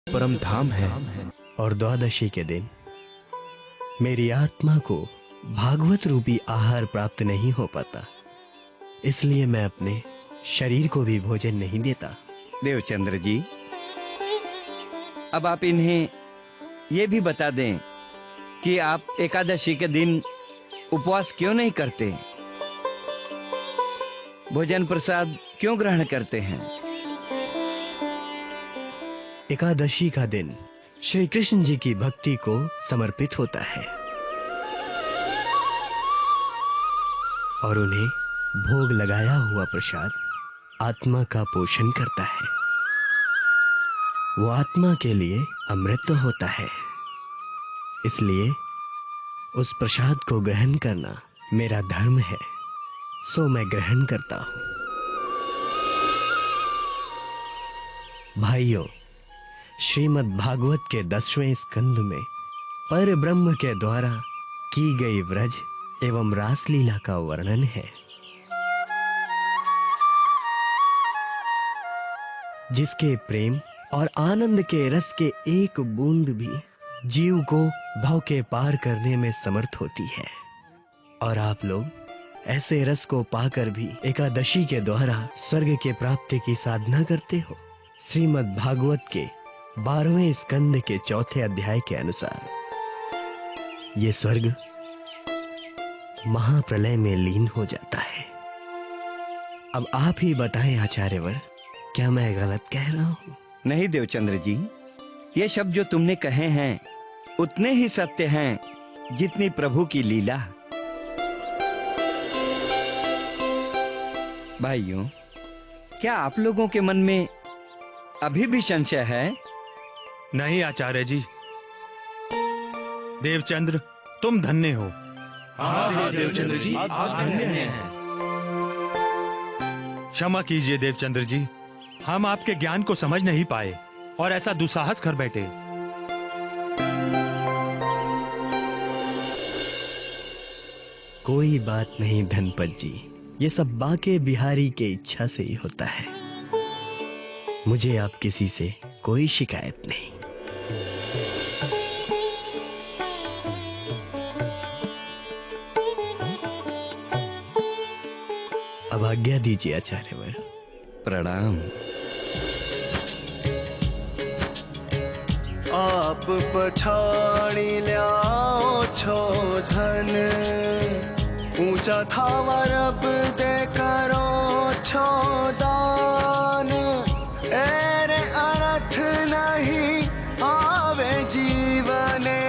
परम धाम है। और द्वादशी के दिन मेरी आत्मा को भागवत रूपी आहार प्राप्त नहीं हो पाता, इसलिए मैं अपने शरीर को भी भोजन नहीं देता। देवचंद्र जी, अब आप इन्हें ये भी बता दें कि आप एकादशी के दिन उपवास क्यों नहीं करते, भोजन प्रसाद क्यों ग्रहण करते हैं। एकादशी का दिन श्री कृष्ण जी की भक्ति को समर्पित होता है और उन्हें भोग लगाया हुआ प्रसाद आत्मा का पोषण करता है। वो आत्मा के लिए अमृत होता है, इसलिए उस प्रसाद को ग्रहण करना मेरा धर्म है, सो मैं ग्रहण करता हूं। भाइयों, श्रीमद् भागवत के 10वें स्कंद में पर ब्रह्म के द्वारा की गई व्रज एवं रासलीला का वर्णन है, जिसके प्रेम और आनंद के रस के एक बूंद भी जीव को भव के पार करने में समर्थ होती है। और आप लोग ऐसे रस को पाकर भी एकादशी के द्वारा स्वर्ग के प्राप्ति की साधना करते हो। श्रीमद् भागवत के 12वें स्कंद के 4थे अध्याय के अनुसार ये स्वर्ग महाप्रलय में लीन हो जाता है। अब आप ही बताएं आचार्यवर, क्या मैं गलत कह रहा हूं? नहीं देवचंद्र जी, ये शब्द जो तुमने कहे हैं उतने ही सत्य हैं जितनी प्रभु की लीला। भाइयों, क्या आप लोगों के मन में अभी भी संशय है? नहीं आचार्य जी, देवचंद्र तुम धन्य हो। हाँ देवचंद्र जी, आप धन्य हैं। क्षमा कीजिए देवचंद्र जी, हम आपके ज्ञान को समझ नहीं पाए और ऐसा दुस्साहस कर बैठे। कोई बात नहीं धनपत जी, ये सब बाके बिहारी के इच्छा से ही होता है। मुझे आप किसी से कोई शिकायत नहीं। अब आज्ञा दीजिए आचार्यवर। प्रणाम। आप पछाड़ी ल्याओ छो धन, ऊंचा थावर अब दे करो छो दान। एरे अर्थ नहीं आवे जीवने,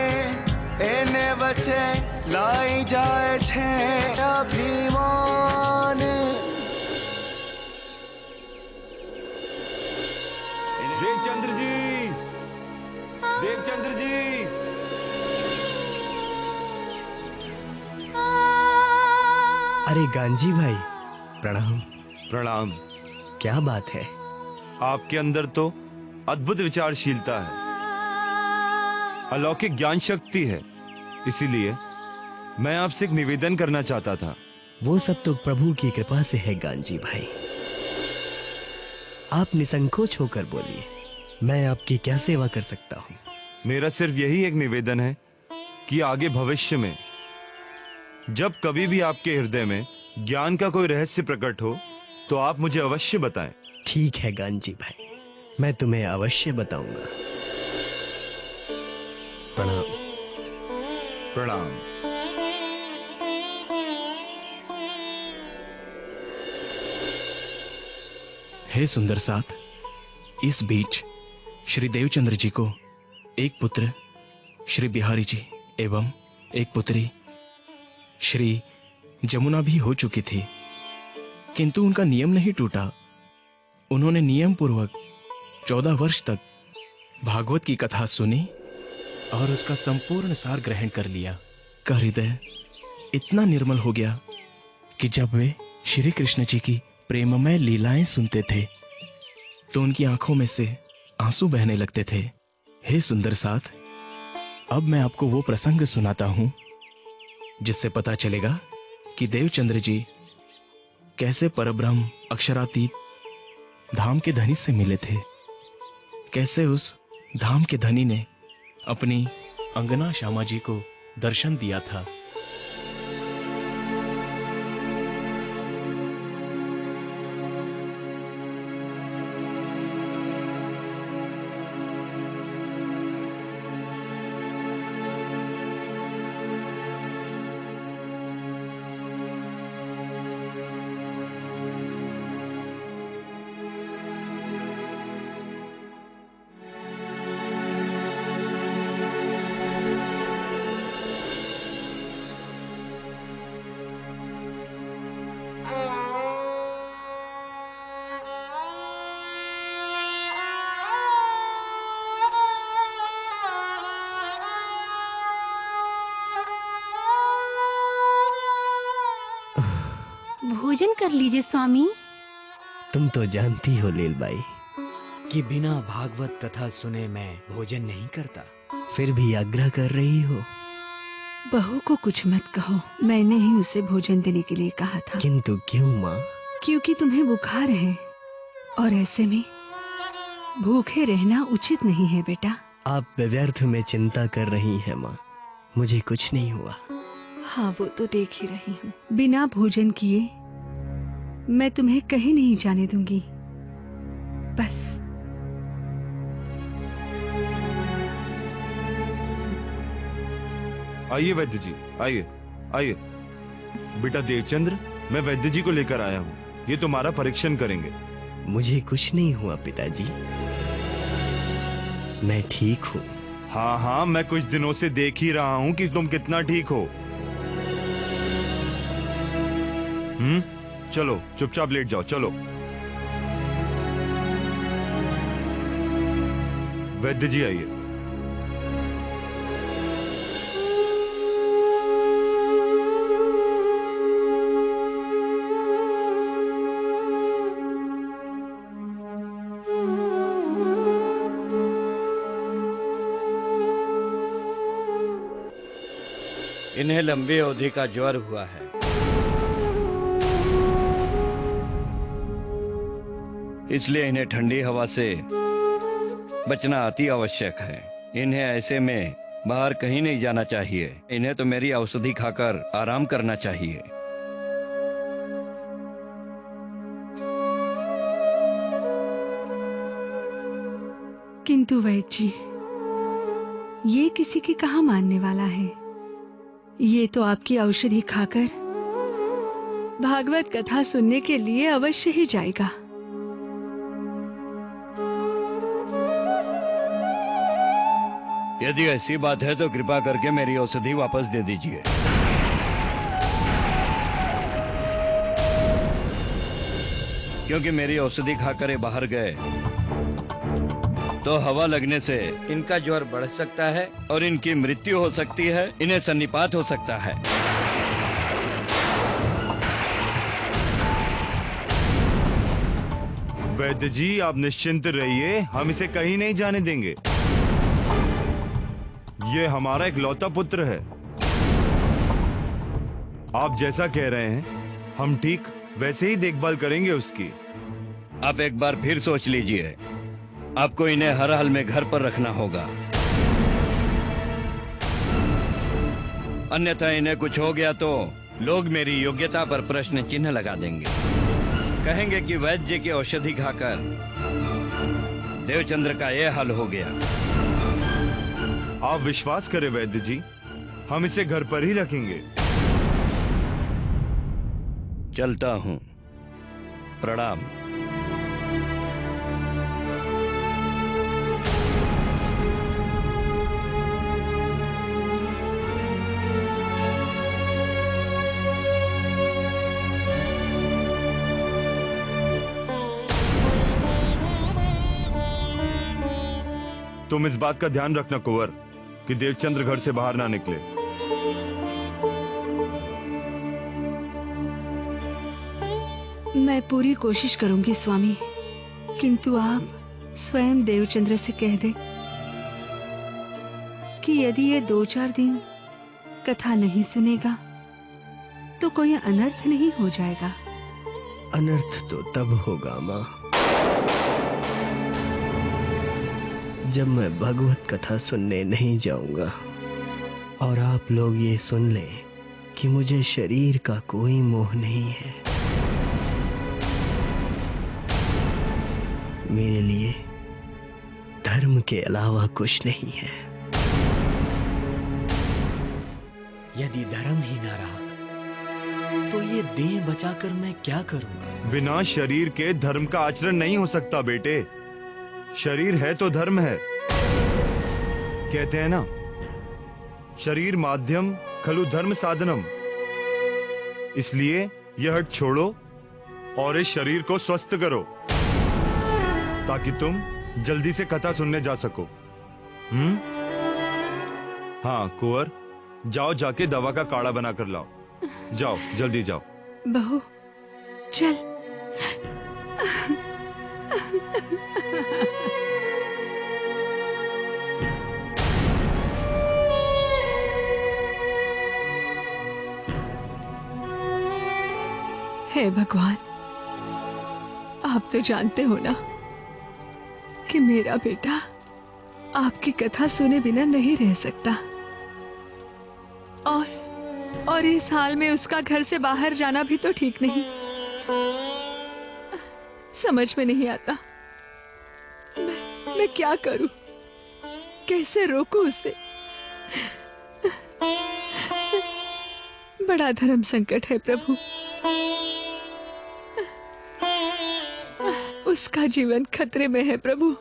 एने बचे लाई जाए छे अभिमान। देवचंद्र जी, देवचंद्र जी, अरे गांजी भाई, प्रणाम। प्रणाम। क्या बात है? आपके अंदर तो अद्भुत विचारशीलता है, अलौकिक ज्ञान शक्ति है, इसीलिए मैं आपसे एक निवेदन करना चाहता था। वो सब तो प्रभु की कृपा से है गांजी भाई, आप निसंकोच होकर बोलिए, मैं आपकी क्या सेवा कर सकता हूं? मेरा सिर्फ यही एक निवेदन है कि आगे भविष्य में जब कभी भी आपके हृदय में ज्ञान का कोई रहस्य प्रकट हो तो आप मुझे अवश्य बताएं। ठीक है गांजी भाई, मैं तुम्हें अवश्य बताऊंगा। प्रणाम। प्रणाम। हे सुंदर साथ, इस बीच श्री देवचंद्र जी को एक पुत्र श्री बिहारी जी एवं एक पुत्री श्री जमुना भी हो चुकी थी, किंतु उनका नियम नहीं टूटा। उन्होंने नियम पूर्वक 14 वर्ष तक भागवत की कथा सुनी और उसका संपूर्ण सार ग्रहण कर लिया। का हृदय इतना निर्मल हो गया कि जब वे श्री कृष्ण जी की प्रेममय लीलाएं सुनते थे तो उनकी आंखों में से आंसू बहने लगते थे। हे सुंदर साथ, अब मैं आपको वो प्रसंग सुनाता हूं जिससे पता चलेगा कि देवचंद्र जी कैसे परब्रह्म अक्षरातीत धाम के धनी से मिले थे, कैसे उस धाम के धनी ने अपनी अंगना श्यामा जी को दर्शन दिया था। भोजन कर लीजिए स्वामी। तुम तो जानती हो लीलबाई कि बिना भागवत कथा सुने मैं भोजन नहीं करता, फिर भी आग्रह कर रही हो। बहू को कुछ मत कहो, मैंने ही उसे भोजन देने के लिए कहा था। किंतु क्यों माँ? क्योंकि तुम्हें बुखार है और ऐसे में भूखे रहना उचित नहीं है बेटा। आप व्यर्थ में चिंता कर रही हैं माँ, मुझे कुछ नहीं हुआ। हाँ वो तो देख ही रही हूँ। बिना भोजन किए मैं तुम्हें कहीं नहीं जाने दूंगी। बस आइए वैद्य जी, आइए आइए। बेटा देवचंद्र, मैं वैद्य जी को लेकर आया हूँ, ये तुम्हारा परीक्षण करेंगे। मुझे कुछ नहीं हुआ पिताजी, मैं ठीक हूँ। हाँ हाँ, मैं कुछ दिनों से देख ही रहा हूँ कि तुम कितना ठीक हो। चलो चुपचाप लेट जाओ, चलो। वैद्य जी आइए। इन्हें लंबी अवधि का ज्वर हुआ है। इसलिए इन्हें ठंडी हवा से बचना अति आवश्यक है। इन्हें ऐसे में बाहर कहीं नहीं जाना चाहिए। इन्हें तो मेरी औषधि खाकर आराम करना चाहिए। किंतु वैद्य जी, ये किसी की कहाँ मानने वाला है। ये तो आपकी औषधि खाकर भागवत कथा सुनने के लिए अवश्य ही जाएगा। यदि ऐसी बात है तो कृपा करके मेरी औषधि वापस दे दीजिए। क्योंकि मेरी औषधि खाकर ये बाहर गए तो हवा लगने से इनका ज्वर बढ़ सकता है और इनकी मृत्यु हो सकती है। इन्हें सन्निपात हो सकता है। वैद्य जी, आप निश्चिंत रहिए, हम इसे कहीं नहीं जाने देंगे। ये हमारा इकलौता पुत्र है। आप जैसा कह रहे हैं, हम ठीक वैसे ही देखभाल करेंगे उसकी। आप एक बार फिर सोच लीजिए। आपको इन्हें हर हाल में घर पर रखना होगा, अन्यथा इन्हें कुछ हो गया तो लोग मेरी योग्यता पर प्रश्न चिन्ह लगा देंगे। कहेंगे कि वैद्य जी की औषधि खाकर देवचंद्र का यह हाल हो गया। आप विश्वास करें वैद्य जी, हम इसे घर पर ही रखेंगे। चलता हूं। प्रणाम। तुम इस बात का ध्यान रखना कुंवर कि देवचंद्र घर से बाहर ना निकले। मैं पूरी कोशिश करूंगी स्वामी, किंतु आप स्वयं देवचंद्र से कह दे कि यदि ये 2-4 दिन कथा नहीं सुनेगा तो कोई अनर्थ नहीं हो जाएगा। अनर्थ तो तब होगा माँ जब मैं भगवत कथा सुनने नहीं जाऊंगा और आप लोग ये सुन लें कि मुझे शरीर का कोई मोह नहीं है। मेरे लिए धर्म के अलावा कुछ नहीं है। यदि धर्म ही ना रहा तो ये देह बचाकर मैं क्या करूंगा? बिना शरीर के धर्म का आचरण नहीं हो सकता बेटे। शरीर है तो धर्म है। कहते हैं ना, शरीर माध्यम खलु धर्म साधनम। इसलिए यह हट छोड़ो और इस शरीर को स्वस्थ करो ताकि तुम जल्दी से कथा सुनने जा सको। हाँ कुंवर, जाओ जाके दवा का काढ़ा बना कर लाओ। जाओ जल्दी जाओ। बहू चल। हे भगवान, आप तो जानते हो ना कि मेरा बेटा आपकी कथा सुने बिना नहीं रह सकता, और इस हाल में उसका घर से बाहर जाना भी तो ठीक नहीं। समझ में नहीं आता मैं क्या करूं, कैसे रोकूं उसे। बड़ा धर्म संकट है प्रभु। उसका जीवन खतरे में है प्रभु।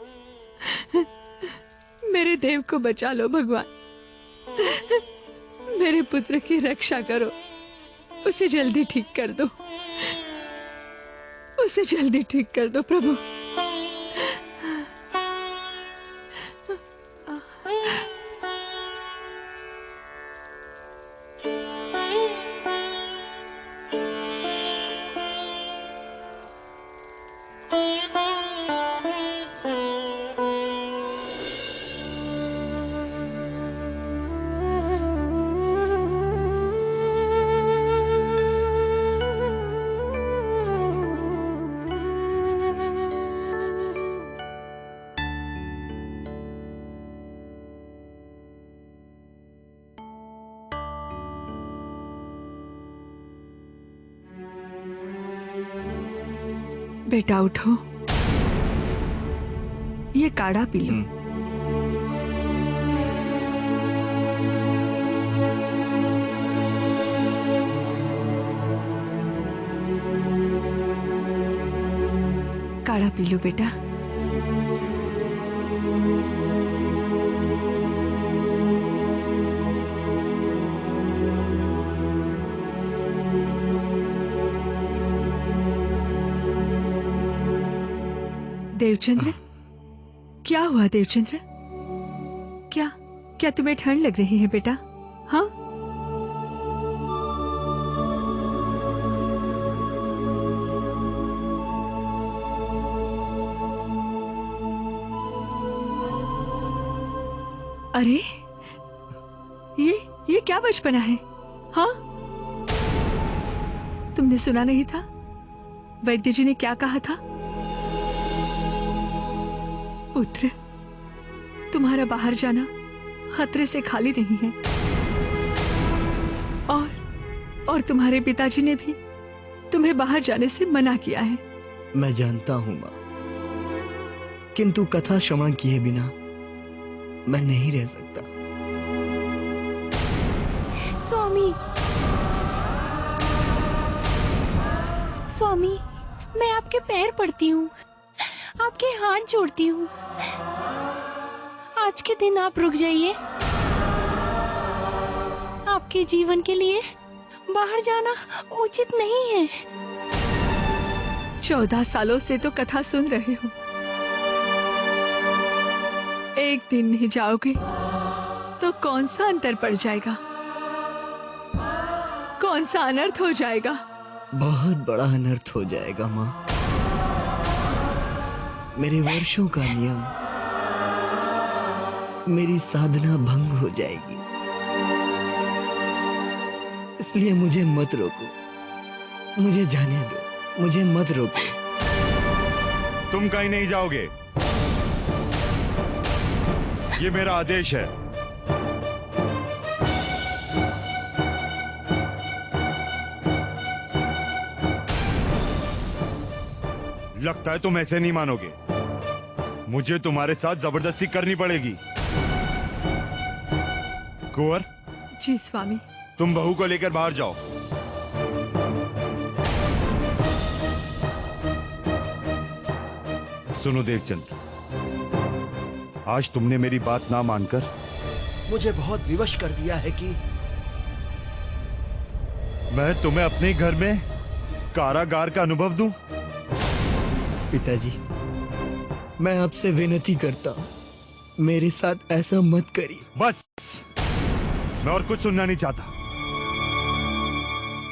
मेरे देव को बचा लो भगवान। मेरे पुत्र की रक्षा करो। उसे जल्दी ठीक कर दो। उसे जल्दी ठीक कर दो प्रभु। बेटा उठो, ये काढ़ा पी लो। काढ़ा पी लो बेटा। देवचंद्र, क्या हुआ देवचंद्र? क्या तुम्हें ठंड लग रही है बेटा? हाँ, अरे ये क्या बचपना है? हाँ, तुमने सुना नहीं था वैद्य जी ने क्या कहा था? पुत्र, तुम्हारा बाहर जाना खतरे से खाली नहीं है, और तुम्हारे पिताजी ने भी तुम्हें बाहर जाने से मना किया है। मैं जानता हूं मां, किंतु कथा श्रवण किए बिना मैं नहीं रह सकता। स्वामी, मैं आपके पैर पड़ती हूँ, आपके हाथ जोड़ती हूँ। आज के दिन आप रुक जाइए। आपके जीवन के लिए बाहर जाना उचित नहीं है। 14 सालों से तो कथा सुन रहे हो। एक दिन नहीं जाओगे तो कौन सा अंतर पड़ जाएगा? कौन सा अनर्थ हो जाएगा? बहुत बड़ा अनर्थ हो जाएगा मां। मेरे वर्षों का नियम, मेरी साधना भंग हो जाएगी। इसलिए मुझे मत रोको, मुझे जाने दो, मुझे मत रोको। तुम कहीं नहीं जाओगे। ये मेरा आदेश है। लगता है तुम ऐसे नहीं मानोगे। मुझे तुम्हारे साथ जबरदस्ती करनी पड़ेगी। कुंवर, जी स्वामी। तुम बहू को लेकर बाहर जाओ। सुनो देवचंद्र, आज तुमने मेरी बात ना मानकर मुझे बहुत विवश कर दिया है कि मैं तुम्हें अपने घर में कारागार का अनुभव दूं। पिताजी, मैं आपसे विनती करता हूं, मेरे साथ ऐसा मत करिए। बस, मैं और कुछ सुनना नहीं चाहता।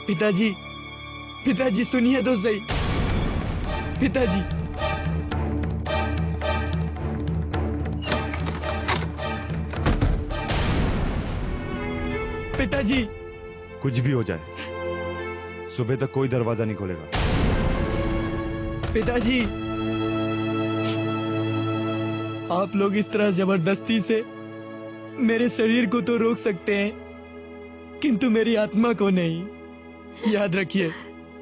पिताजी, पिताजी सुनिए तो सही। पिताजी, पिताजी। कुछ भी हो जाए, सुबह तक कोई दरवाजा नहीं खोलेगा। पिताजी, आप लोग इस तरह जबरदस्ती से मेरे शरीर को तो रोक सकते हैं, किंतु मेरी आत्मा को नहीं। याद रखिए,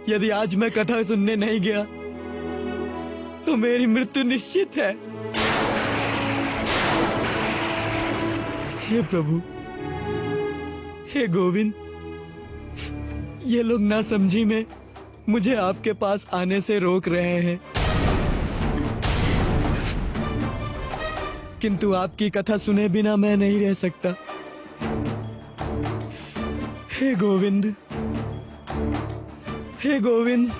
यदि आज मैं कथा सुनने नहीं गया तो मेरी मृत्यु निश्चित है। हे प्रभु, हे गोविंद, ये लोग नासमझी में मुझे आपके पास आने से रोक रहे हैं, किंतु आपकी कथा सुने बिना मैं नहीं रह सकता। हे गोविंद, हे गोविंद।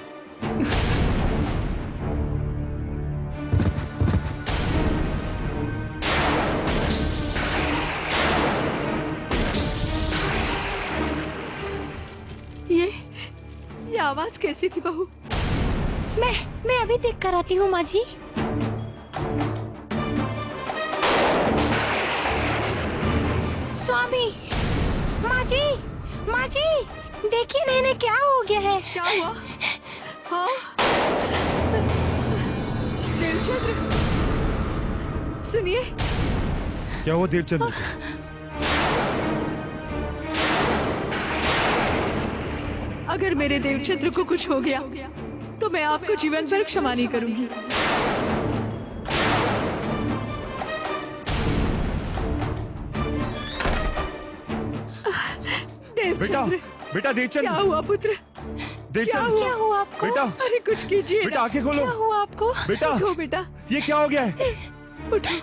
ये आवाज कैसी थी बहू? मैं अभी देख कर आती हूँ माँ जी। स्वामी, माँ जी, माँ जी, देखिए ना इन्हें क्या हो गया है। क्या हुआ? हाँ, देवचंद्र, सुनिए। क्या हुआ देवचंद्र? अगर मेरे देवचंद्र को कुछ हो गया तो मैं आपको जीवन भर क्षमा नहीं करूंगी। बेटा, बेटा देवचंद्र, क्या हुआ पुत्र? देवचंद्र, क्या हुआ आपको? बेटा, अरे कुछ कीजिए। बेटा आंखें खोलो। क्या हुआ आपको? बेटा, उठो बेटा, ये क्या हो गया है? उठो।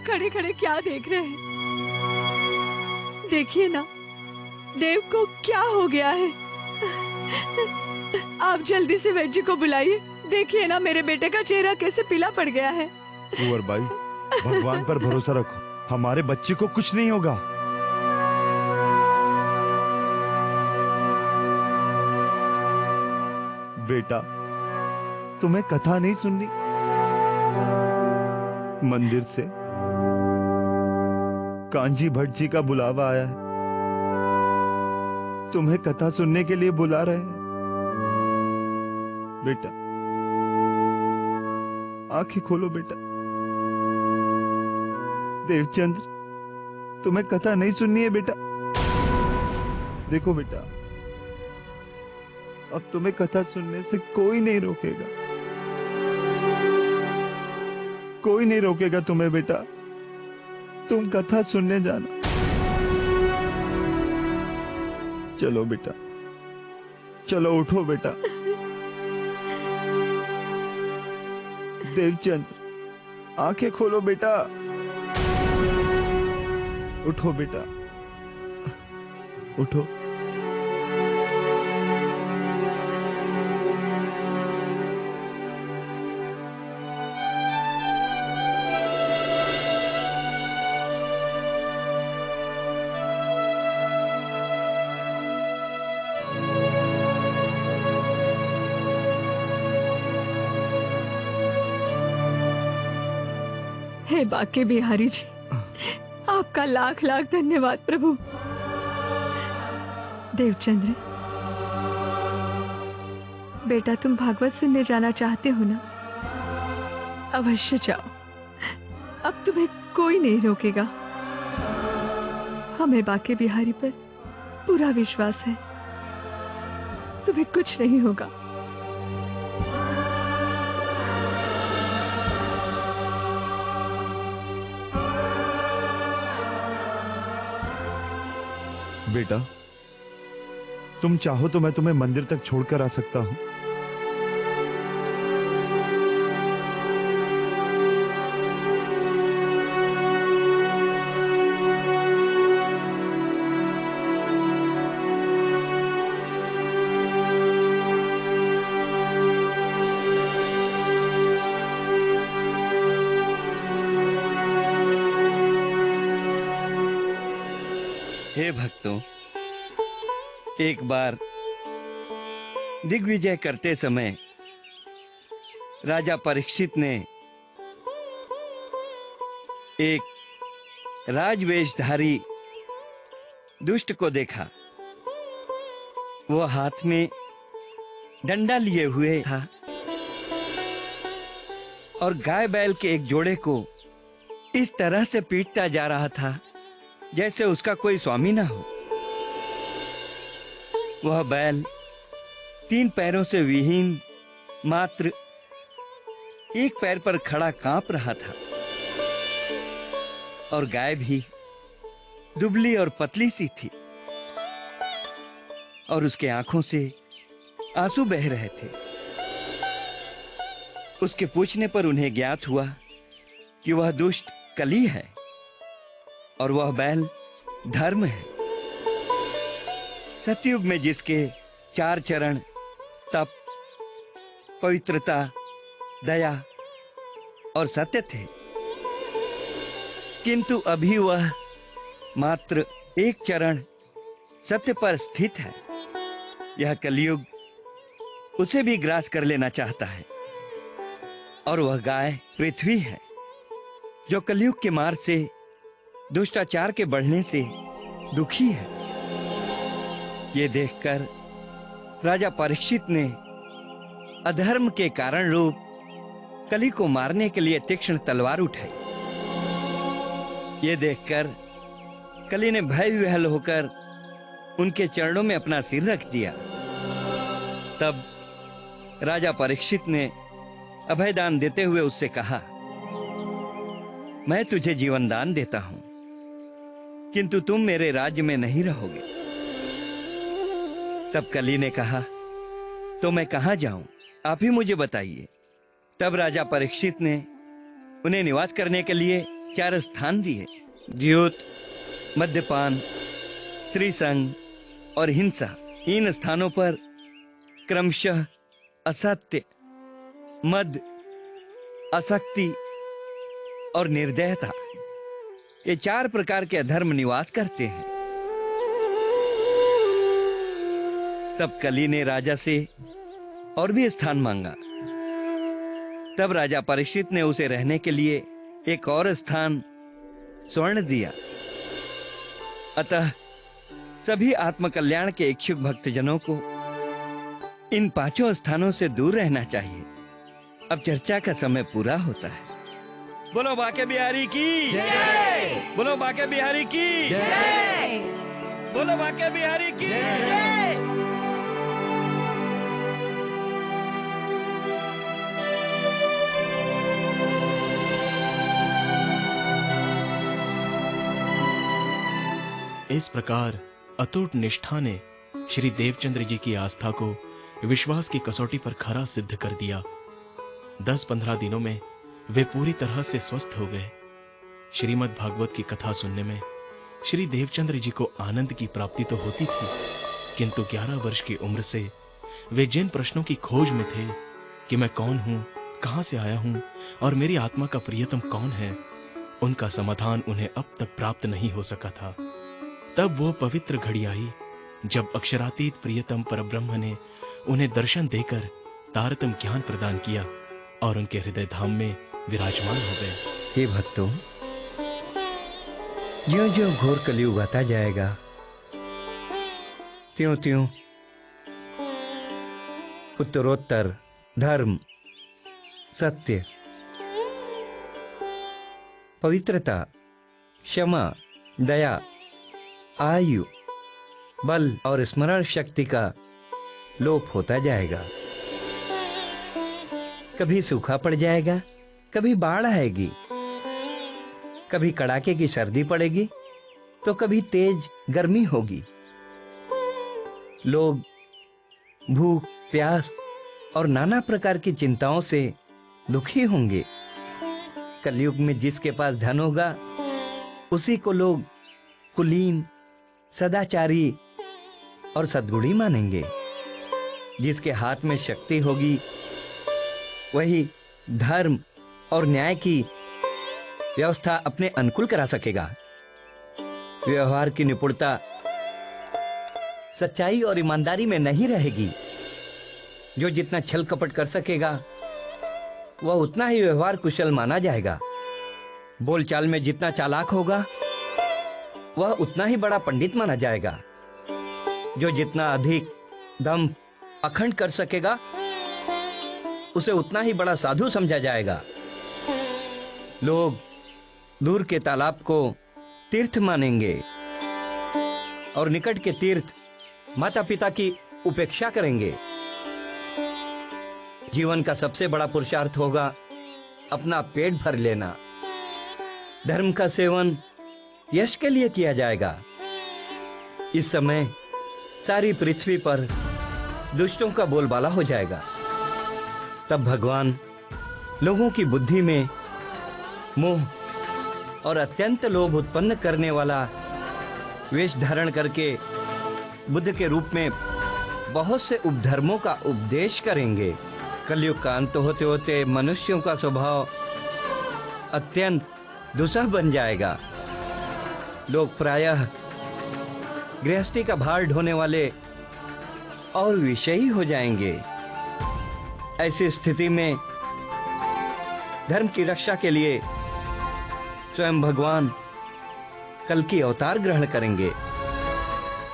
खड़े खड़े क्या देख रहे हैं? देखिए ना, देव को क्या हो गया है। आप जल्दी से वैद्य जी को बुलाइए। देखिए ना, मेरे बेटे का चेहरा कैसे पीला पड़ गया है। कुंवर भाई, भगवान पर भरोसा रखो, हमारे बच्चे को कुछ नहीं होगा। बेटा, तुम्हें कथा नहीं सुननी? मंदिर से कांजी भट्ट जी का बुलावा आया है, तुम्हें कथा सुनने के लिए बुला रहे हैं। बेटा, आंखें खोलो बेटा। देवचंद्र, तुम्हें कथा नहीं सुननी है बेटा? देखो बेटा, अब तुम्हें कथा सुनने से कोई नहीं रोकेगा, कोई नहीं रोकेगा तुम्हें बेटा। तुम कथा सुनने जाना। चलो बेटा, चलो उठो बेटा। देवचंद्र, आंखें खोलो बेटा। उठो बेटा, उठो। हे बाके बिहारी जी, आपका लाख लाख धन्यवाद प्रभु। देवचंद्र, बेटा तुम भागवत सुनने जाना चाहते हो ना? अवश्य जाओ, अब तुम्हें कोई नहीं रोकेगा। हमें बाके बिहारी पर पूरा विश्वास है, तुम्हें कुछ नहीं होगा। बेटा, तुम चाहो तो मैं तुम्हें मंदिर तक छोड़कर आ सकता हूं। हे भक्तों, एक बार दिग्विजय करते समय राजा परीक्षित ने एक राजवेशधारी दुष्ट को देखा। वो हाथ में डंडा लिए हुए था और गाय बैल के एक जोड़े को इस तरह से पीटता जा रहा था जैसे उसका कोई स्वामी ना हो। वह बैल 3 पैरों से विहीन मात्र एक पैर पर खड़ा कांप रहा था और गाय भी दुबली और पतली सी थी और उसके आंखों से आंसू बह रहे थे। उसके पूछने पर उन्हें ज्ञात हुआ कि वह दुष्ट कली है और वह बैल धर्म है। सतयुग में जिसके 4 चरण तप, पवित्रता, दया और सत्य थे, किंतु अभी वह मात्र 1 चरण सत्य पर स्थित है। यह कलयुग उसे भी ग्रास कर लेना चाहता है और वह गाय पृथ्वी है जो कलयुग के मार्ग से, दुष्टाचार के बढ़ने से दुखी है। ये देखकर राजा परीक्षित ने अधर्म के कारण रूप कली को मारने के लिए तीक्ष्ण तलवार उठाई। ये देखकर कली ने भय विह्वल होकर उनके चरणों में अपना सिर रख दिया। तब राजा परीक्षित ने अभयदान देते हुए उससे कहा, मैं तुझे जीवन दान देता हूं, किंतु तुम मेरे राज्य में नहीं रहोगे। तब कली ने कहा, तो मैं कहां जाऊं, आप ही मुझे बताइए। तब राजा परीक्षित ने उन्हें निवास करने के लिए 4 स्थान दिए। द्यूत, मद्यपान, स्त्री संग और हिंसा। इन स्थानों पर क्रमशः असत्य, मद, आसक्ति और निर्दयता, ये 4 प्रकार के अधर्म निवास करते हैं। तब कली ने राजा से और भी स्थान मांगा। तब राजा परीक्षित ने उसे रहने के लिए एक और स्थान स्वर्ण दिया। अतः सभी आत्मकल्याण के इच्छुक भक्तजनों को इन 5 स्थानों से दूर रहना चाहिए। अब चर्चा का समय पूरा होता है। बोलो बाके बिहारी की जय! बोलो बाके बिहारी की जय! बोलो बाके बिहारी की जय! इस प्रकार अटूट निष्ठा ने श्री देवचंद्र जी की आस्था को विश्वास की कसौटी पर खरा सिद्ध कर दिया। 10-15 दिनों में वे पूरी तरह से स्वस्थ हो गए। श्रीमद् भागवत की कथा सुनने में श्री देवचंद्र जी को आनंद की प्राप्ति तो होती थी, किंतु 11 वर्ष की उम्र से वे जिन प्रश्नों की खोज में थे कि मैं कौन हूं, कहां से आया हूं और मेरी आत्मा का प्रियतम कौन है, उनका समाधान उन्हें अब तक प्राप्त नहीं हो सका था। तब वो पवित्र घड़ी आई जब अक्षरातीत प्रियतम परब्रह्म ने उन्हें दर्शन देकर तारतम ज्ञान प्रदान किया और उनके हृदय धाम में विराजमान हो गए। हे भक्तों, ज्यों ज्यों घोर कलयुग आता जाएगा, त्यों त्यों उत्तरोत्तर धर्म, सत्य, पवित्रता, क्षमा, दया, आयु, बल और स्मरण शक्ति का लोप होता जाएगा। कभी सूखा पड़ जाएगा, कभी बाढ़ आएगी, कभी कड़ाके की सर्दी पड़ेगी, तो कभी तेज गर्मी होगी। लोग भूख, प्यास और नाना प्रकार की चिंताओं से दुखी होंगे। कलयुग में जिसके पास धन होगा, उसी को लोग कुलीन, सदाचारी और सद्गुणी मानेंगे। जिसके हाथ में शक्ति होगी, वही धर्म और न्याय की व्यवस्था अपने अनुकूल करा सकेगा। व्यवहार की निपुणता सच्चाई और ईमानदारी में नहीं रहेगी। जो जितना छल कपट कर सकेगा, वह उतना ही व्यवहार कुशल माना जाएगा। बोलचाल में जितना चालाक होगा, वह उतना ही बड़ा पंडित माना जाएगा। जो जितना अधिक दम्भ अखंड कर सकेगा, उसे उतना ही बड़ा साधु समझा जाएगा। लोग दूर के तालाब को तीर्थ मानेंगे और निकट के तीर्थ माता पिता की उपेक्षा करेंगे। जीवन का सबसे बड़ा पुरुषार्थ होगा अपना पेट भर लेना। धर्म का सेवन यश के लिए किया जाएगा। इस समय सारी पृथ्वी पर दुष्टों का बोलबाला हो जाएगा। तब भगवान लोगों की बुद्धि में मोह और अत्यंत लोभ उत्पन्न करने वाला वेश धारण करके बुद्ध के रूप में बहुत से उपधर्मों का उपदेश करेंगे। कलयुग का अंत होते होते मनुष्यों का स्वभाव अत्यंत दुस्सह बन जाएगा। लोग प्रायः गृहस्थी का भार ढोने वाले और विषयी हो जाएंगे। ऐसी स्थिति में धर्म की रक्षा के लिए स्वयं भगवान कल की अवतार ग्रहण करेंगे।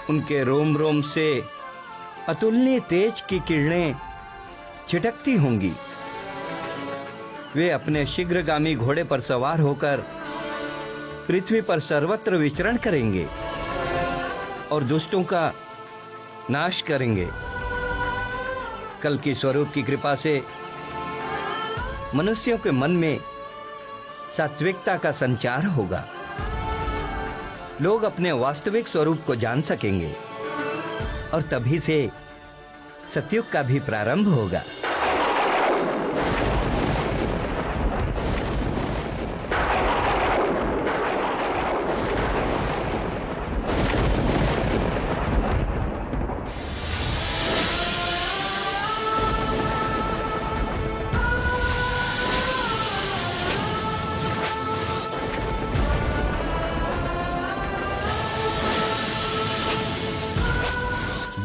उनके रोम रोम से अतुलनीय तेज की किरणें छिटकती होंगी। वे अपने शीघ्रगामी घोड़े पर सवार होकर पृथ्वी पर सर्वत्र विचरण करेंगे और दुष्टों का नाश करेंगे। कल की स्वरूप की कृपा से मनुष्यों के मन में सात्विकता का संचार होगा। लोग अपने वास्तविक स्वरूप को जान सकेंगे और तभी से सतयुग का भी प्रारंभ होगा।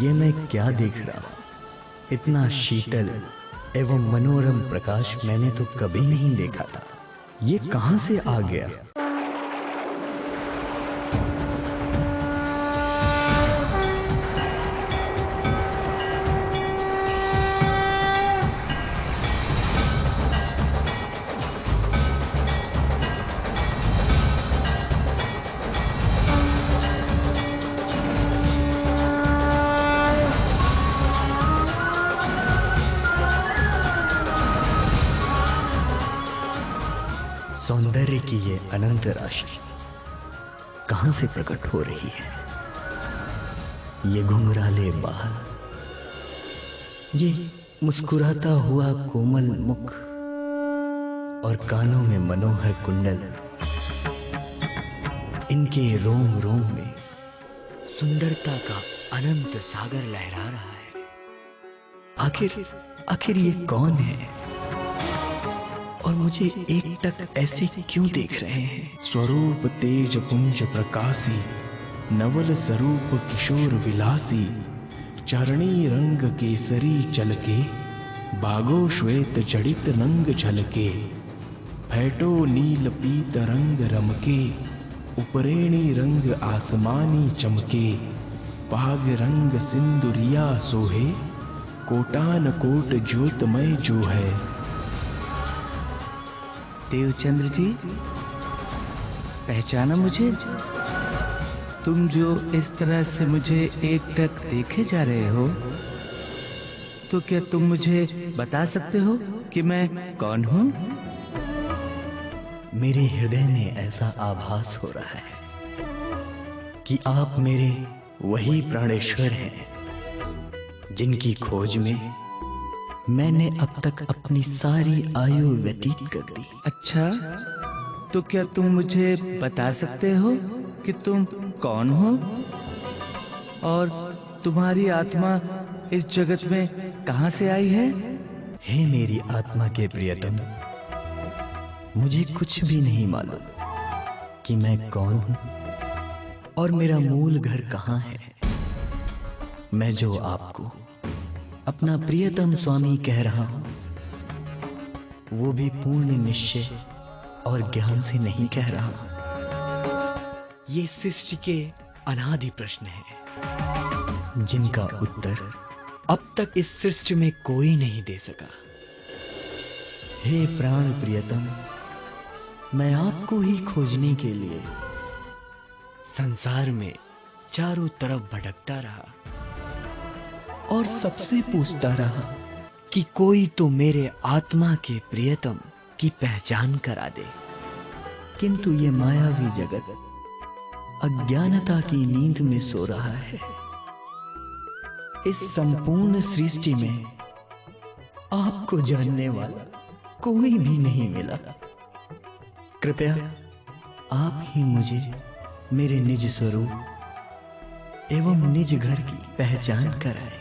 ये मैं क्या देख रहा हूं? इतना शीतल एवं मनोरम प्रकाश मैंने तो कभी नहीं देखा था। ये कहां से आ गया? सौंदर्य की ये अनंत राशि कहां से प्रकट हो रही है? ये घुंघराले बाल, ये मुस्कुराता हुआ कोमल मुख और कानों में मनोहर कुंडल, इनके रोम रोम में सुंदरता का अनंत सागर लहरा रहा है। आखिर ये कौन है और मुझे एक तक ऐसे क्यों देख रहे हैं? स्वरूप तेज पुंज प्रकाशी, नवल स्वरूप किशोर विलासी, चरणी रंग केसरी चलके, बागो श्वेत जड़ित नंग झलके, फैटो नील पीत रंग रमके, उपरेणी रंग आसमानी चमके, पाग रंग सिंदुरिया सोहे, कोटान कोट ज्योतमय जो है। देवचंद्र जी, पहचाना मुझे? तुम जो इस तरह से मुझे एकटक देखे जा रहे हो, तो क्या तुम मुझे बता सकते हो कि मैं कौन हूं? मेरे हृदय में ऐसा आभास हो रहा है कि आप मेरे वही प्राणेश्वर हैं जिनकी खोज में मैंने अब तक अपनी सारी आयु व्यतीत कर दी। अच्छा, तो क्या तुम मुझे बता सकते हो कि तुम कौन हो और तुम्हारी आत्मा इस जगत में कहां से आई है? हे मेरी आत्मा के प्रियतम, मुझे कुछ भी नहीं मालूम कि मैं कौन हूं और मेरा मूल घर कहां है। मैं जो आपको अपना प्रियतम स्वामी कह रहा हूं, वो भी पूर्ण निश्चय और ज्ञान से नहीं कह रहा। ये सृष्टि के अनादि प्रश्न हैं जिनका उत्तर अब तक इस सृष्टि में कोई नहीं दे सका। हे प्राण प्रियतम, मैं आपको ही खोजने के लिए संसार में चारों तरफ भटकता रहा और सबसे पूछता रहा कि कोई तो मेरे आत्मा के प्रियतम की पहचान करा दे। किंतु ये मायावी जगत अज्ञानता की नींद में सो रहा है। इस संपूर्ण सृष्टि में आपको जानने वाला कोई भी नहीं मिला। कृपया आप ही मुझे मेरे निज स्वरूप एवं निज घर की पहचान कराएं।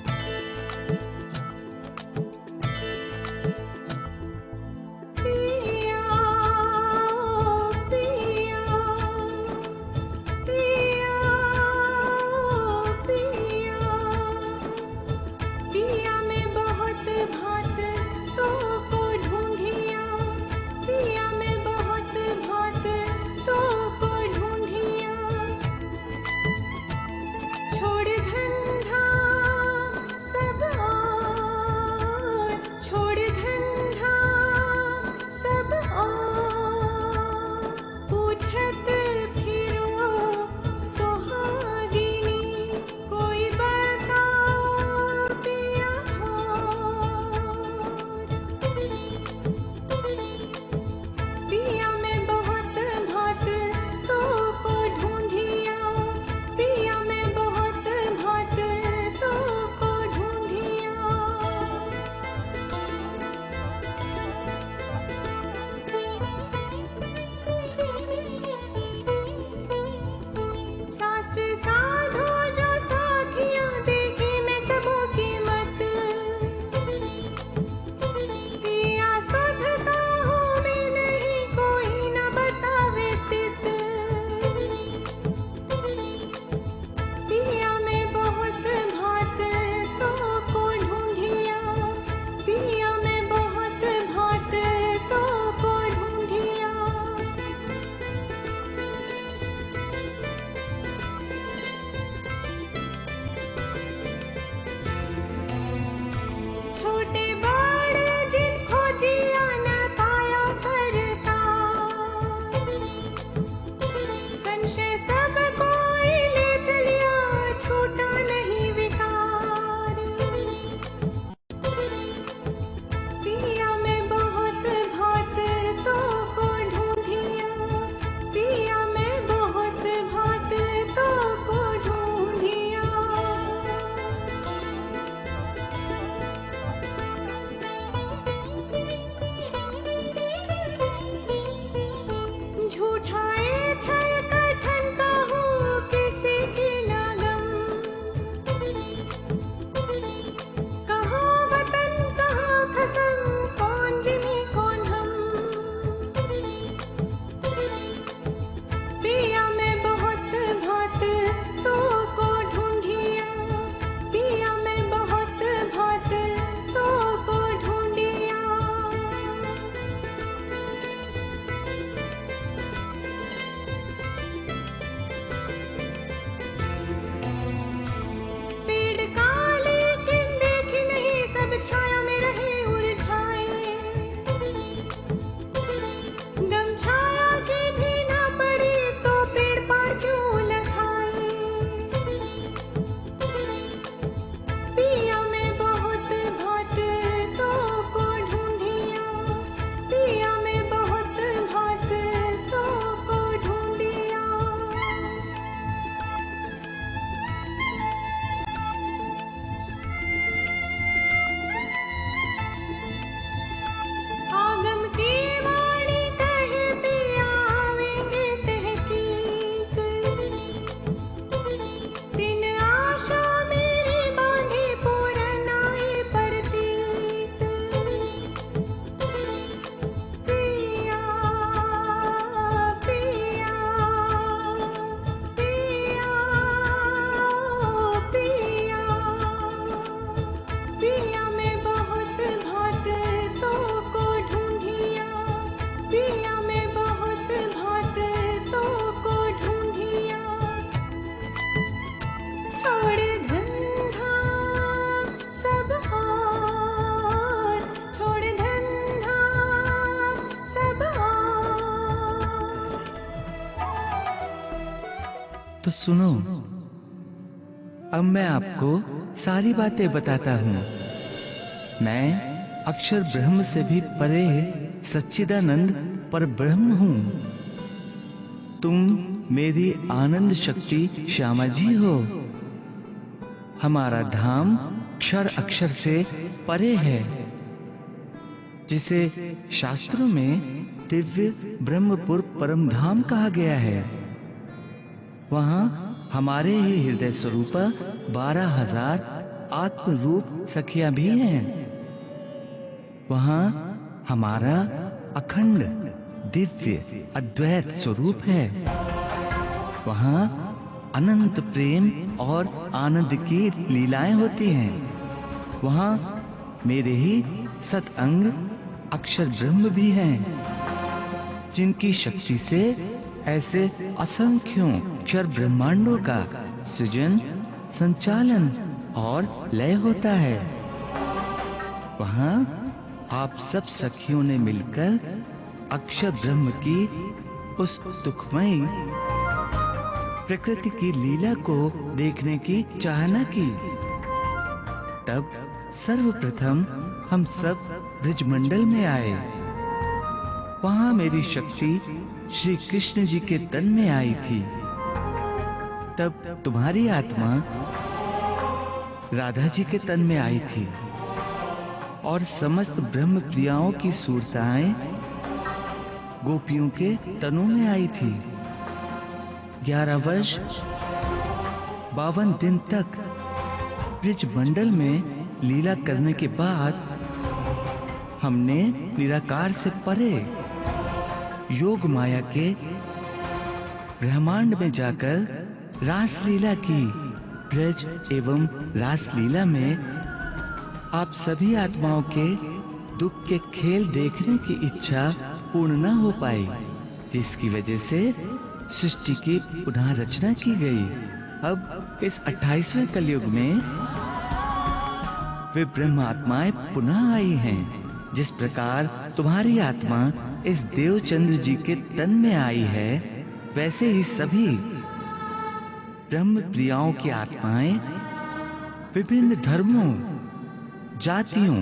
तो सुनो, अब मैं आपको सारी बातें बताता हूँ। मैं अक्षर ब्रह्म से भी परे सच्चिदानंद पर ब्रह्म हूँ। तुम मेरी आनंद शक्ति श्यामा जी हो। हमारा धाम क्षर अक्षर से परे है, जिसे शास्त्रों में दिव्य ब्रह्मपुर परम धाम कहा गया है। वहां हमारे ही हृदय स्वरूप 12,000 आत्म रूप सखियां भी हैं। वहां हमारा अखंड दिव्य अद्वैत स्वरूप है। वहां अनंत प्रेम और आनंद की लीलाएं होती हैं। वहां मेरे ही सतअंग अक्षर ब्रह्म भी हैं, जिनकी शक्ति से ऐसे असंख्यों अक्षर ब्रह्मांडों का सृजन, संचालन और लय होता है। वहां आप सब सखियों ने मिलकर अक्षर ब्रह्म की उस दुखमयी प्रकृति की लीला को देखने की चाहना की। तब सर्वप्रथम हम सब ब्रजमंडल में आए। वहां मेरी शक्ति श्री कृष्ण जी के तन में आई थी। तब तुम्हारी आत्मा राधा जी के तन में आई थी और समस्त ब्रह्म प्रियाओं की सूरताएं गोपियों के तनों में आई थी। 11 वर्ष 52 दिन तक ब्रजमंडल में लीला करने के बाद हमने निराकार से परे योग माया के ब्रह्मांड में जाकर रासलीला की। ब्रज एवं रासलीला में आप सभी आत्माओं के दुख के खेल देखने की इच्छा पूर्ण न हो पाई, जिसकी वजह से सृष्टि की पुनः रचना की गई। अब इस 28वें कलयुग में वे ब्रह्म आत्माएं पुनः आई हैं। जिस प्रकार तुम्हारी आत्मा इस देवचंद्र जी के तन में आई है, वैसे ही सभी ब्रह्म प्रियाओं की आत्माएं विभिन्न धर्मों, जातियों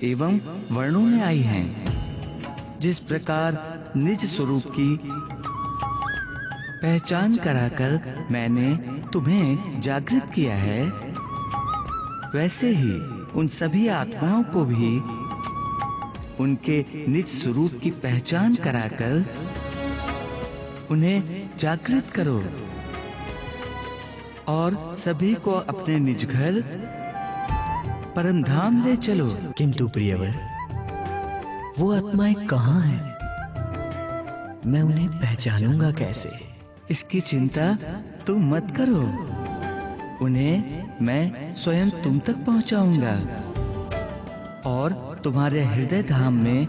एवं वर्णों में आई हैं। जिस प्रकार निज स्वरूप की पहचान कराकर मैंने तुम्हें जागृत किया है, वैसे ही उन सभी आत्माओं को भी उनके निज स्वरूप की पहचान कराकर उन्हें जागृत करो और सभी को अपने निज घर परम धाम ले चलो। किंतु प्रियवर, वो आत्माएं कहाँ हैं? मैं उन्हें पहचानूंगा कैसे? इसकी चिंता तुम मत करो, उन्हें मैं स्वयं तुम तक पहुंचाऊंगा और तुम्हारे हृदय धाम में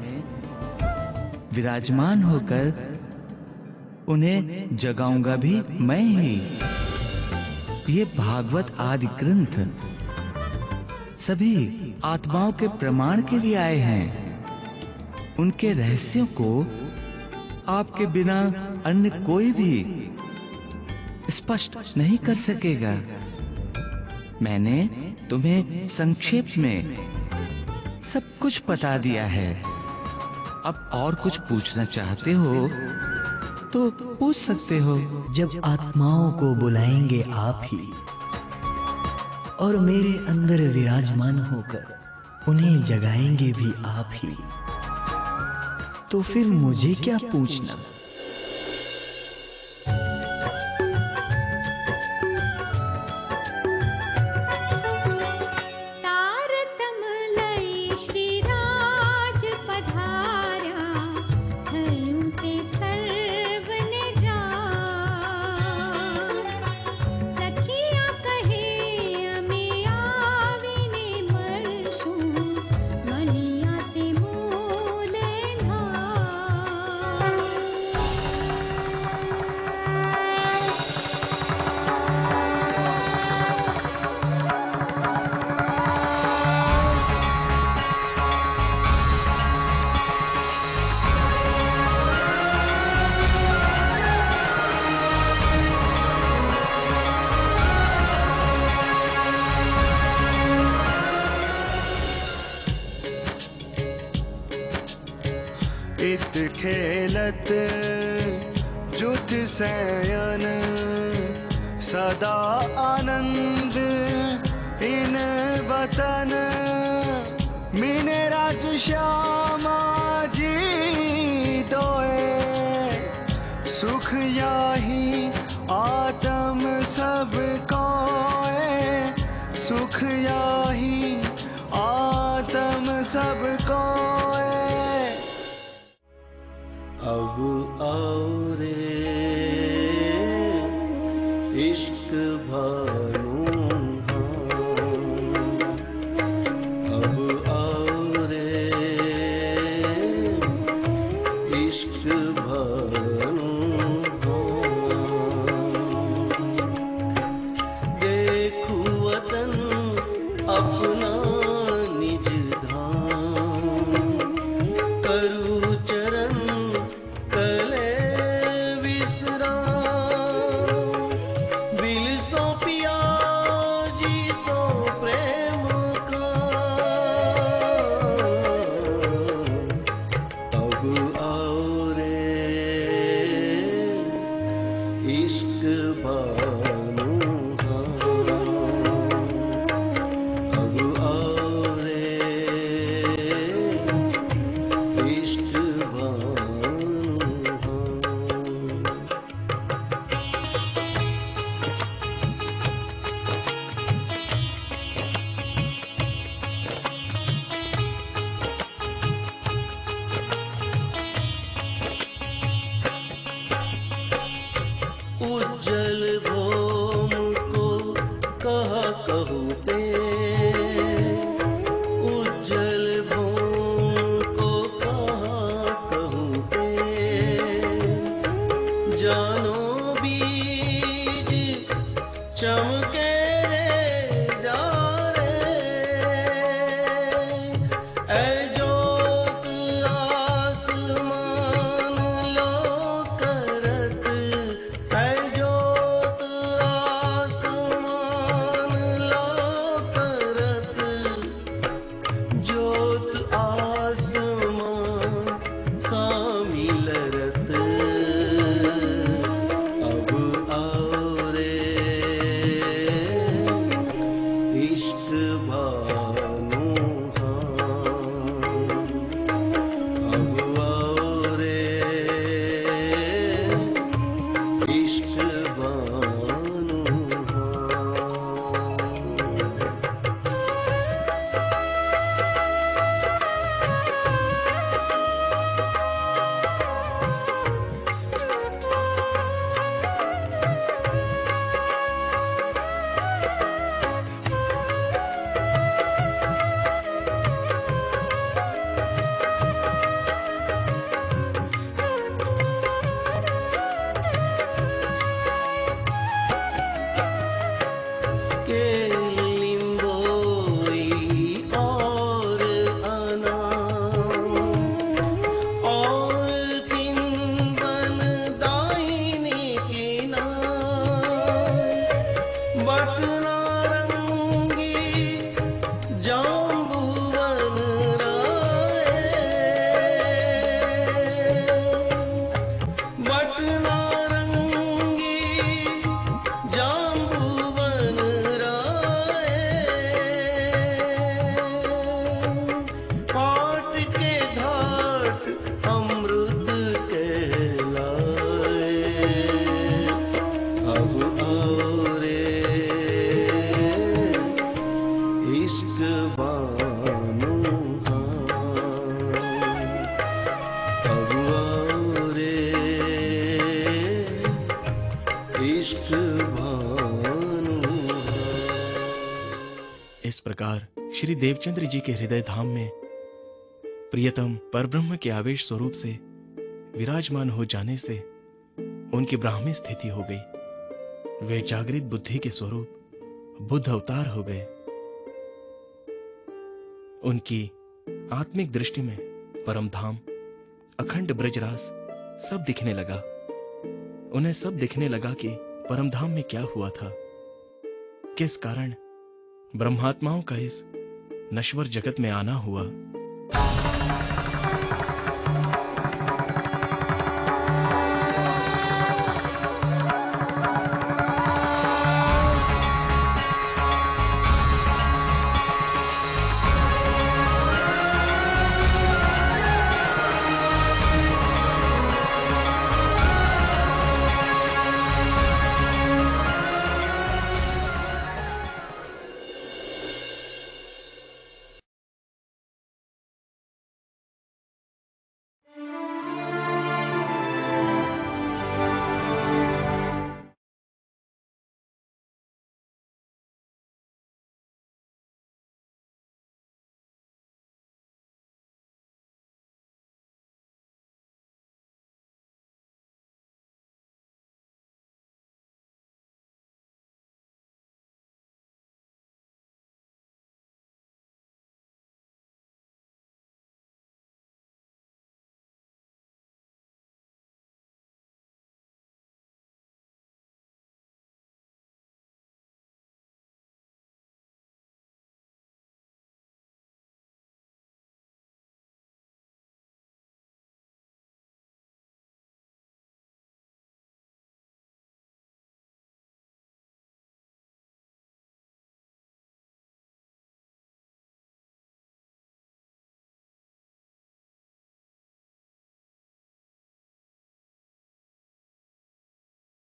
विराजमान होकर उन्हें जगाऊंगा भी मैं ही। ये भागवत आदि ग्रंथ सभी आत्माओं के प्रमाण के लिए आए हैं। उनके रहस्यों को आपके बिना अन्य कोई भी स्पष्ट नहीं कर सकेगा। मैंने तुम्हें संक्षेप में सब कुछ बता दिया है। अब और कुछ पूछना चाहते हो तो पूछ सकते हो। जब आत्माओं को बुलाएंगे आप ही और मेरे अंदर विराजमान होकर उन्हें जगाएंगे भी आप ही, तो फिर मुझे क्या पूछना? खेलत जुथ सयन सदा आनंद इन वतन मीने राज श्यामा जी दोए सुख याही आत्म सब कोए सुख याही आत्म सब कोए अब आओ रे इश्क भानु अब आओ रे इश्क भानु देखो वतन अपना निज धाम करु चरण तले विश्राम दिल सो पिया जी सो प्रेम का अब आओ रे इश्क भानु अब आओ रे इश्क भानु उज्जल भौम को कहा कहते उज्जल भौम को कहा कहते जानो बीज चमके रे जा रे ऐ जोत आसमान लो करत ऐ जोत आसमान लो करत जोत आसमान सामी लरत अब आओ रे इश्क भानु अब आओ रे इश्क भानु के लिंबोई और अनाम और तिनबन दाहिनी किनार बटना रंगी जाम्बुवन राय बटना रंगी जाम्बुवन राय पाट के घाट अमृत कहलाए अब आओ रे इश्क भानु अब आओ रे इश्क भानु इस प्रकार श्री देवचंद्र जी के हृदय धाम में प्रियतम परब्रह्म के आवेश स्वरूप से विराजमान हो जाने से उनकी ब्राह्मी स्थिति हो गई। वे जागृत बुद्धि के स्वरूप बुद्ध अवतार हो गए। उनकी आत्मिक दृष्टि में परम धाम अखंड ब्रजरास सब दिखने लगा। उन्हें सब दिखने लगा कि परम धाम में क्या हुआ था, किस कारण ब्रह्मात्माओं का इस नश्वर जगत में आना हुआ।